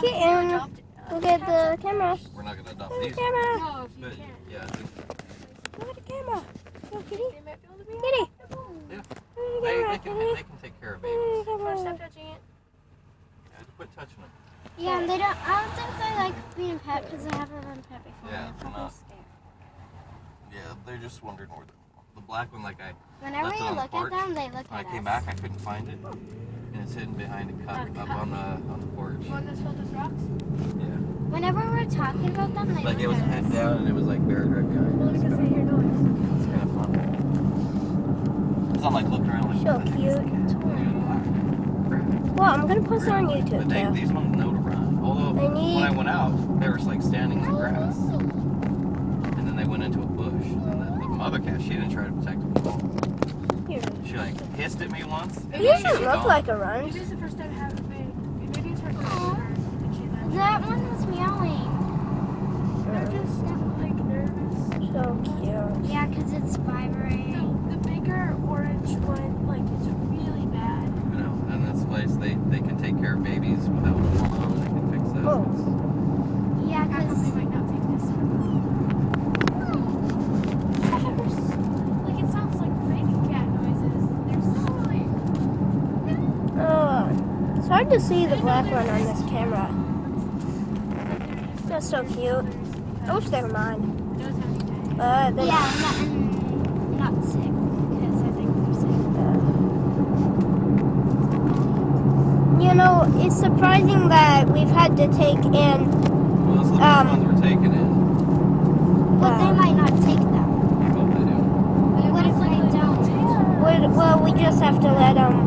Kitten, look at the camera. We're not gonna adopt Look at these. the camera. No, if you But can. yeah, I think Look at the camera. Go, kitty. They might be able to be Kitty. yeah. Look They at the camera, can take care of babies. First step touching it. Yeah, just quit touching them. Yeah, and they don't. I don't think they like being pet because they haven't been pet before. Yeah, They're they're probably not. scared. Yeah, they're just wondering where the black one, like I Whenever left it you on the look porch. at them, they look When at I came us. back, I couldn't find it, and it's hidden behind a cup up on the porch. One that's filled with rocks. Yeah, Whenever we're talking about them, they like look it was at head us. down, and it was like buried right behind. Well, because they hear noise. It's kind of fun. Cause I'm like looking around like. So what the heck is cute. that cat? Well, I'm gonna post it on YouTube But too. these ones know to run. Although They need- when I went out, they were like standing in the grass, and then they went into a bush. And the mother cat, she didn't try to protect them at all. Here. She like hissed at me once. It and then she doesn't was look gone. like a run. Maybe it's the first time having been. Maybe it's her first time ever. And she's like, That one was meowing. they're just like nervous. So cute. Yeah, because it's vibrating. The bigger orange one, like it's really bad. You know, and this place they can take care of babies without hormone. They can fix that. Oh. Yeah, I hope because they might not take this one. Like it sounds like raining cat noises. They're so like. It's hard to see the black one on this camera. That's so cute. I wish they were mine. They're yeah, not sick because I think they're sick. You know, it's surprising that we've had to take in. Well, those little ones were taken in. But they might not take them. I hope they do. What if they don't? Well, we just have to let them.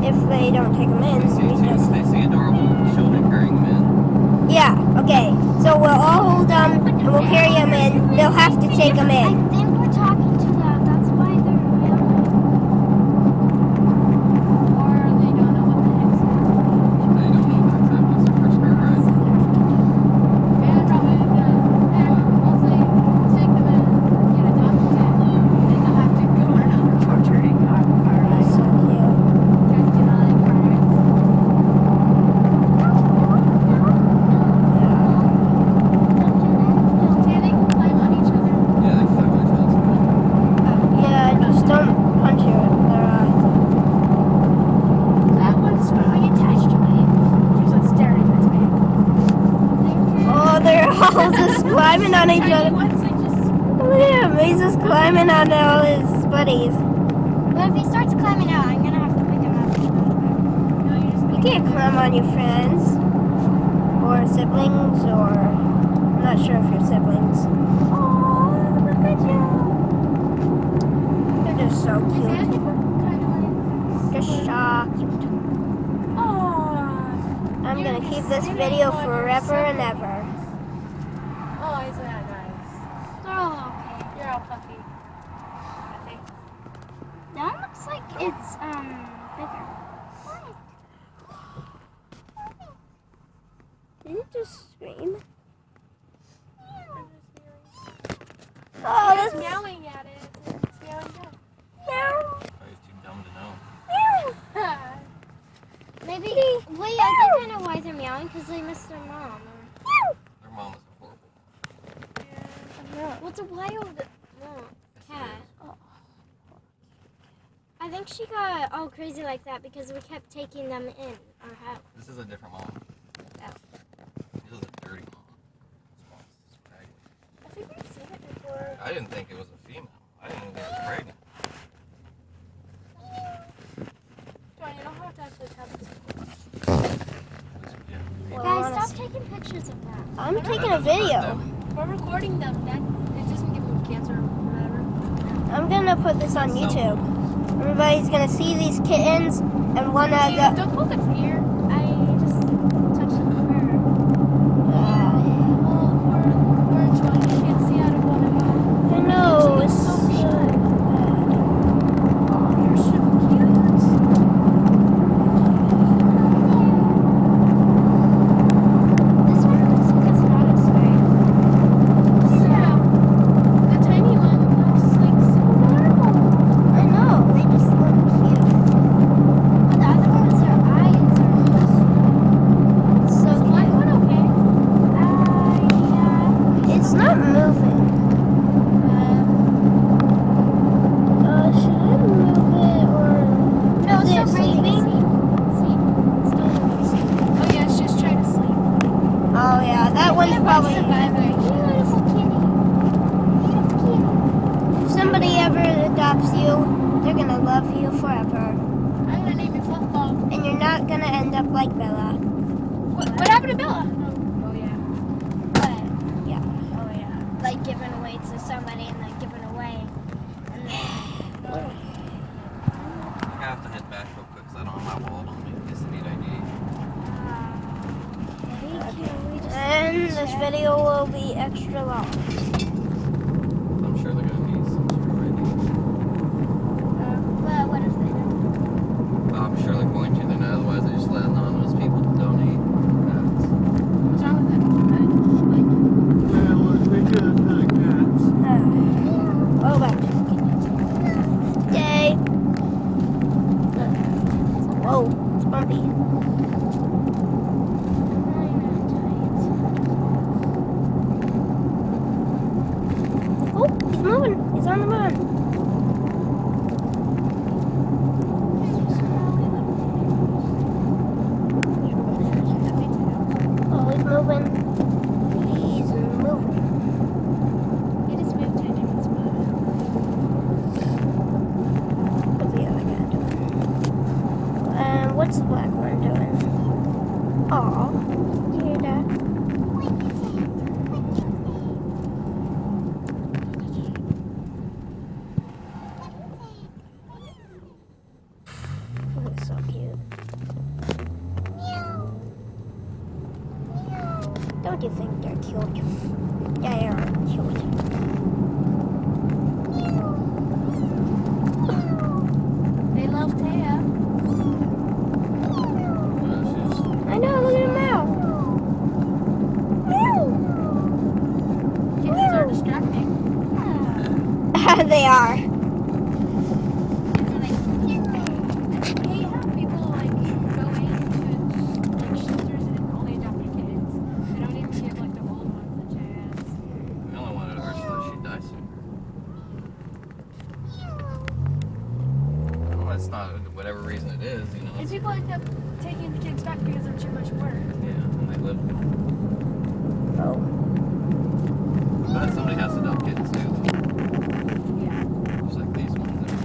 If they don't take them in, They we just. see adorable children carrying them in. Yeah. Okay. So we'll all hold them and we'll carry them in. They'll have to take them I in. think we're talking too loud. That's why they're meowing. Or they don't know what the heck's happening. They don't know that's happening. It's their first car ride. And probably hopefully take them in, get adopted, and then they'll have to go on another torturing car ride. So cute. Guys do not like car rides. Yeah, they can climb on each other. Yeah, they climb on each other's back. Yeah. Just don't punch their eyes. That one's really attached to me. She's like staring at me. Oh, they're all just climbing on each Tiny other. one's like just. Look at him. He's just climbing on all his buddies. But if he starts climbing out, I'm gonna have to pick him up. No, you're just You can't climb on your friends or siblings or I'm not sure if you're siblings. Oh, look at you. They're just so Yeah, cute. they look kind of like. Just so cute. Aww. I'm You're gonna like keep a this sitting video on your forever and sibling. ever. Oh, isn't that nice? They're all okay. You're all puffy. I think. That one looks like it's bigger. Did it just scream? I'm just meowing. Oh, It's that's meowing at it. It's meowing back. meow. Probably too dumb to know. Meow. Maybe. Wait, I think I know why they're meowing because they miss their mom. Their mom is horrible. What's a wild cat? I think she got all crazy like that because we kept taking them in our house. This is a different mom. Oh. This is a dirty mom. This one's raggedy. I think we've seen it before. I didn't think it was a female. I didn't think it was pregnant. John, you don't have to actually tell this. Yeah. Well, Guys, honest- stop taking pictures of that. I'm taking a That doesn't hurt video. them. We're recording them. That it doesn't give them cancer or whatever. I'm gonna put this on YouTube. Everybody's gonna see these kittens and wanna go. Don't poke its ear. I just touched it with her. Oh, we're John. You can't see out of one of them. I know, it's so good. Oh, you're so cute. This one looks like it's not as big. Yeah. The tiny one looks like so normal. I know, they just look cute. But the other ones, their eyes are somebody ever adopts you, they're gonna love you forever. I'm gonna name you Football. And you're not gonna end up like Bella. What happened to Bella? Oh yeah. But, Yeah. oh yeah. Like giving away to somebody and then giving away. And then, I have to head back real quick because I don't have my wallet on me. Just need ID. And this video will be extra long. I'm sure they're gonna need some sort of ID. but what if they don't? I'm sure they're going to. They're not. Otherwise, they just let anonymous people donate. What's wrong with it? Oh, back. Yay. Whoa, it's bumpy. Oh, he's moving. He's on the run. Oh, he's moving. He's moving. He just moved to a different spot. What's the other guy doing? What's the black one doing? Aw, you hear that? Looks so cute. Don't you think they're cute? Yeah, they are cute. They love Taya. I know, look at him now. Kittens are distracting. They are. They have people like go into like shelters and only adopt new kittens. They don't even give like the old ones a chance. We only wanted her so that she'd die sooner. Well, it's not whatever reason it is, you know. And people end up taking the kids back because of too much work. Yeah, and they live. Oh. But somebody has to adopt kittens too. Yeah. Just like these ones there.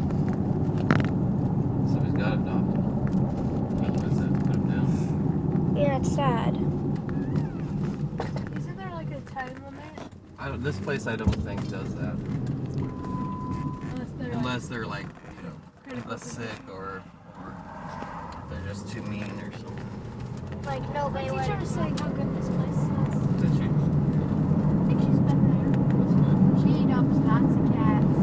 Somebody's got to adopt them. Otherwise, they put them down. Yeah, it's sad. Isn't there like a time limit? This place, I don't think does that. Unless they're Unless they're like, you know, critical less sick or they're just too mean or something. Like My nobody would. teacher was saying how good this place is. Did she? I think she's been there. What's good? She adopts lots of cats.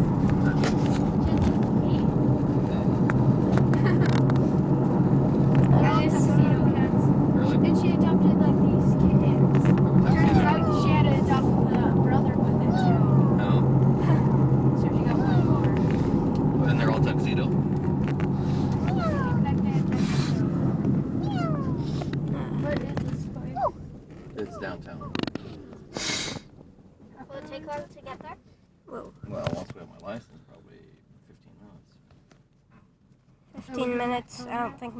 She has tuxedo cats. Really? And she adopted like these kittens. Turns out she had to adopt the brother with it too. No. So she got one more. And they're all tuxedo? Where is this place? It's downtown. Will it take long to get there? Whoa. Well, once we have my license, probably 15 minutes. 15 minutes. I don't think